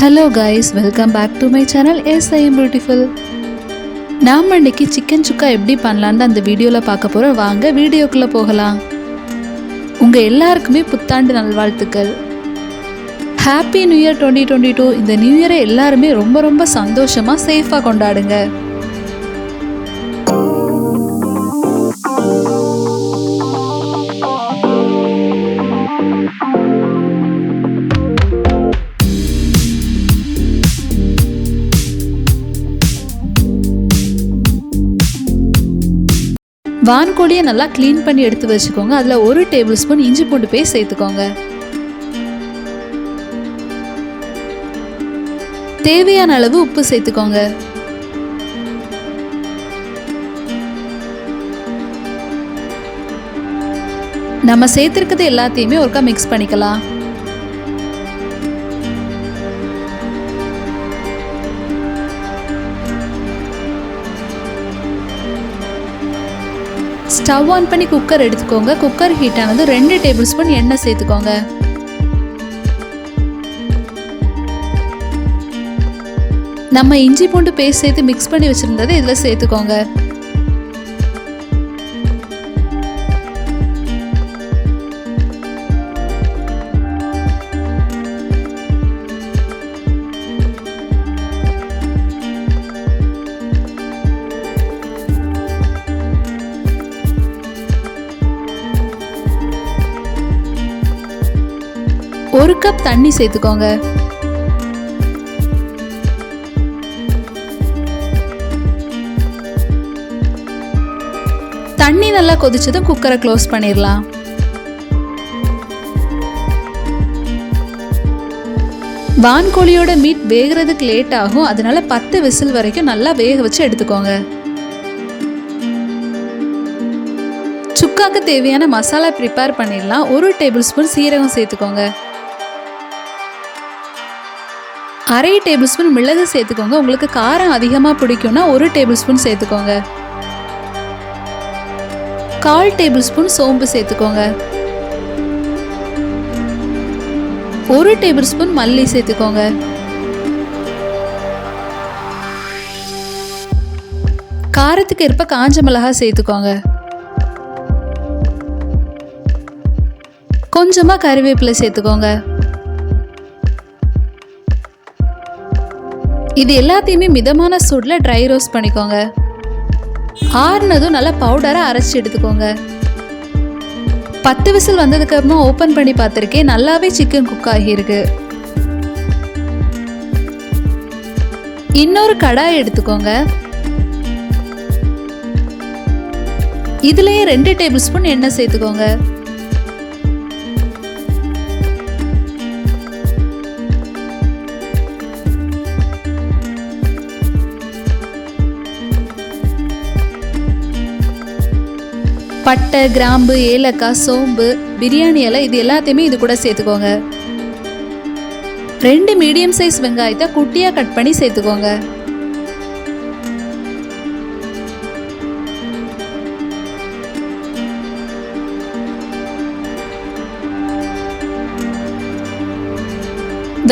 Hello guys, welcome back to my channel. Yes, I am beautiful. நாம் இன்னைக்கு chicken சுக்கா எப்படி பண்ணலாம்னு அந்த வீடியோல பார்க்க போறோம். வாங்க வீடியோக்குள்ள போகலாம். உங்க எல்லாருக்குமே புத்தாண்டு நல்வாழ்த்துக்கள். Happy new year 2022. இந்த நியூ இயரை எல்லாருமே ரொம்ப சந்தோஷமா சேஃபா கொண்டாடுங்க. வான் கோழியை நல்லா க்ளீன் பண்ணி எடுத்து வச்சுக்கோங்க. அதில் 1 டேபிள் ஸ்பூன் இஞ்சி பூண்டு பேஸ்ட் சேர்த்துக்கோங்க. தேவையான அளவு உப்பு சேர்த்துக்கோங்க. நம்ம சேர்த்துருக்கிறது எல்லாத்தையுமே ஒருக்கா மிக்ஸ் பண்ணிக்கலாம். ஸ்டவ் ஆன் பண்ணி குக்கர் எடுத்துக்கோங்க. குக்கர் ஹீட் ஆனது 2 டேபிள் ஸ்பூன் எண்ணெய் சேர்த்துக்கோங்க. நம்ம இஞ்சி பூண்டு பேஸ்ட் சேர்த்து மிக்ஸ் பண்ணி வச்சிருந்ததை இதில் சேர்த்துக்கோங்க. ஒரு கப் தண்ணி சேர்த்துக்கோங்க. தண்ணி நல்லா கொதிச்சதும் குக்கரை க்ளோஸ் பண்ணிடலாம். வான் கோழியோட மீட் வேகிறதுக்கு லேட் ஆகும். அதனால 10 விசில் வரைக்கும் நல்லா வேக வச்சு எடுத்துக்கோங்க. சுக்காக்கு தேவையான மசாலா ப்ரிப்பேர் பண்ணிடலாம். 1 டேபிள் ஸ்பூன் சீரகம் சேர்த்துக்கோங்க. 1/2 டேபிள் ஸ்பூன் மிளகு சேர்த்துக்கோங்க. உங்களுக்கு காரம் அதிகமாக பிடிக்கும்னா 1 டேபிள் ஸ்பூன் சேர்த்துக்கோங்க. 1/4 டேபிள் ஸ்பூன் சோம்பு சேர்த்துக்கோங்க. 1 டேபிள் ஸ்பூன் மல்லி சேர்த்துக்கோங்க. காரத்துக்கு ஏற்ப காஞ்ச மிளகாய் சேர்த்துக்கோங்க. கொஞ்சமாக கறிவேப்பிலை சேர்த்துக்கோங்க. இது எல்லாத்தையுமே மிதமான சூடில் ட்ரை ரோஸ்ட் பண்ணிக்கோங்க. ஆறுனதும் நல்லா பவுடராக அரைச்சி எடுத்துக்கோங்க. 10 விசில் வந்ததுக்கு அப்புறமா ஓப்பன் பண்ணி பார்த்துருக்கேன். நல்லாவே சிக்கன் குக் ஆகியிருக்கு. இன்னொரு கடாய் எடுத்துக்கோங்க. இதுலயே 2 டேபிள் ஸ்பூன் எண்ணெய் சேர்த்துக்கோங்க. பட்டை, கிராம்பு, ஏலக்காய், சோம்பு, பிரியாணி இலை இது எல்லாத்தையுமே இது கூட சேர்த்துக்கோங்க. 2 மீடியம் சைஸ் வெங்காயத்தை குட்டியாக கட் பண்ணி சேர்த்துக்கோங்க.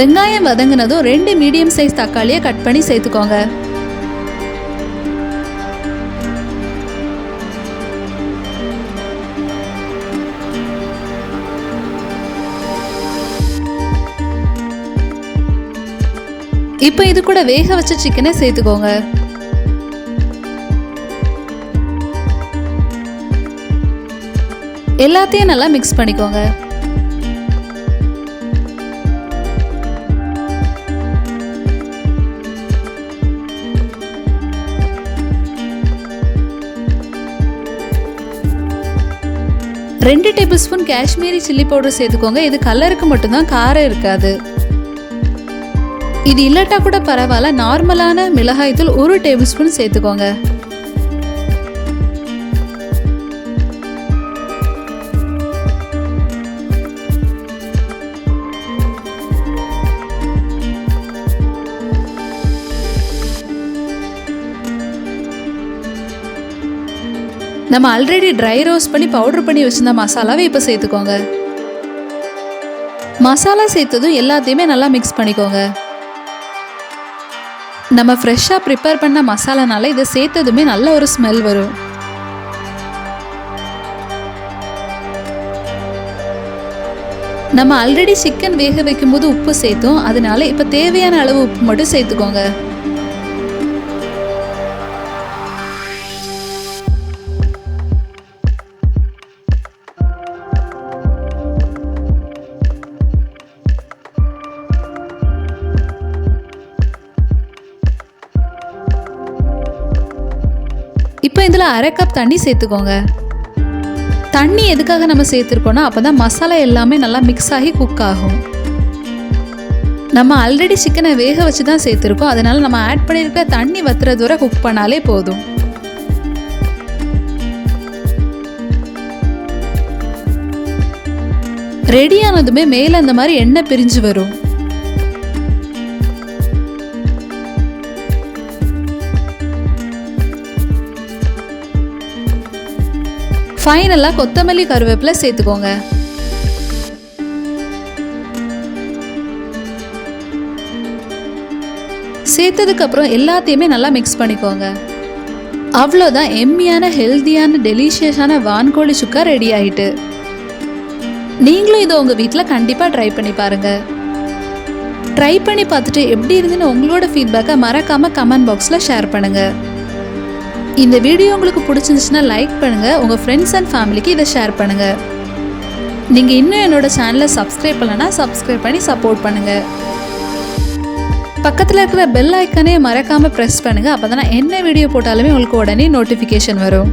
வெங்காயம் வதங்கினதும் 2 மீடியம் சைஸ் தக்காளியை கட் பண்ணி சேர்த்துக்கோங்க. இப்போ இது கூட வேக வச்ச சிக்கனை சேர்த்துக்கோங்க. எல்லாத்தையும் நல்லா மிக்ஸ் பண்ணிக்கோங்க. ரெண்டு table spoon Kashmiri chilli powder சேர்த்துக்கோங்க. இது கலருக்கு மட்டும்தான், காரம் இருக்காது. இது இல்லட்டா கூட பரவாயில்ல. நார்மலான மிளகாய் தூள் 1 டேபிள் ஸ்பூன் சேர்த்துக்கோங்க. நம்ம ஆல்ரெடி ட்ரை ரோஸ்ட் பண்ணி பவுடர் பண்ணி வச்சிருந்த மசாலாவை இப்போ சேர்த்துக்கோங்க. மசாலா சேர்த்ததும் எல்லாத்தையுமே நல்லா மிக்ஸ் பண்ணிக்கோங்க. நம்ம ஃப்ரெஷ்ஷாக ப்ரிப்பேர் பண்ண மசாலானால இதை சேர்த்ததுமே நல்ல ஒரு ஸ்மெல் வரும். நம்ம ஆல்ரெடி சிக்கன் வேக வைக்கும்போது உப்பு சேர்த்தோம், அதனால இப்போ தேவையான அளவு உப்பு மட்டும் சேர்த்துக்கோங்க. இப்போ இதில் 1/2 கப் தண்ணி சேர்த்துக்கோங்க. தண்ணி எதுக்காக நம்ம சேர்த்துருக்கோன்னா அப்போ தான் மசாலா எல்லாமே நல்லா மிக்ஸ் ஆகி குக் ஆகும். நம்ம ஆல்ரெடி சிக்கனை வேக வச்சு தான் சேர்த்துருக்கோம், அதனால் நம்ம ஆட் பண்ணியிருக்கிற தண்ணி வத்துறது வரை குக் பண்ணாலே போதும். ரெடியானதுமே மேலே அந்த மாதிரி எண்ணெய் பிரிஞ்சு வரும். ஃபைனலாக கொத்தமல்லி கருவேப்பிலை சேர்த்துக்கோங்க. சேர்த்ததுக்கப்புறம் எல்லாத்தையுமே நல்லா மிக்ஸ் பண்ணிக்கோங்க. அவ்வளோதான், எம்மியான ஹெல்த்தியான டெலிஷியஸான வான் கோழி சுக்கா ரெடி ஆகிட்டு. நீங்களும் இதை உங்கள் வீட்டில் கண்டிப்பாக ட்ரை பண்ணி பாருங்கள். ட்ரை பண்ணி பார்த்துட்டு எப்படி இருந்துன்னு உங்களோட ஃபீட்பேக்கை மறக்காமல் கமெண்ட் பாக்ஸில் ஷேர் பண்ணுங்கள். இந்த வீடியோ உங்களுக்கு பிடிச்சிருந்துச்சுன்னா லைக் பண்ணுங்கள், உங்கள் ஃப்ரெண்ட்ஸ் அண்ட் ஃபேமிலிக்கு இதை ஷேர் பண்ணுங்கள். நீங்கள் இன்னும் என்னோட சேனலை சப்ஸ்கிரைப் பண்ணலன்னா சப்ஸ்கிரைப் பண்ணி சப்போர்ட் பண்ணுங்கள். பக்கத்தில் இருக்கிற பெல் ஐக்கானே மறக்காமல் ப்ரெஸ் பண்ணுங்கள், அப்போ தான் நான் என்ன வீடியோ போட்டாலுமே உங்களுக்கு உடனே நோட்டிஃபிகேஷன் வரும்.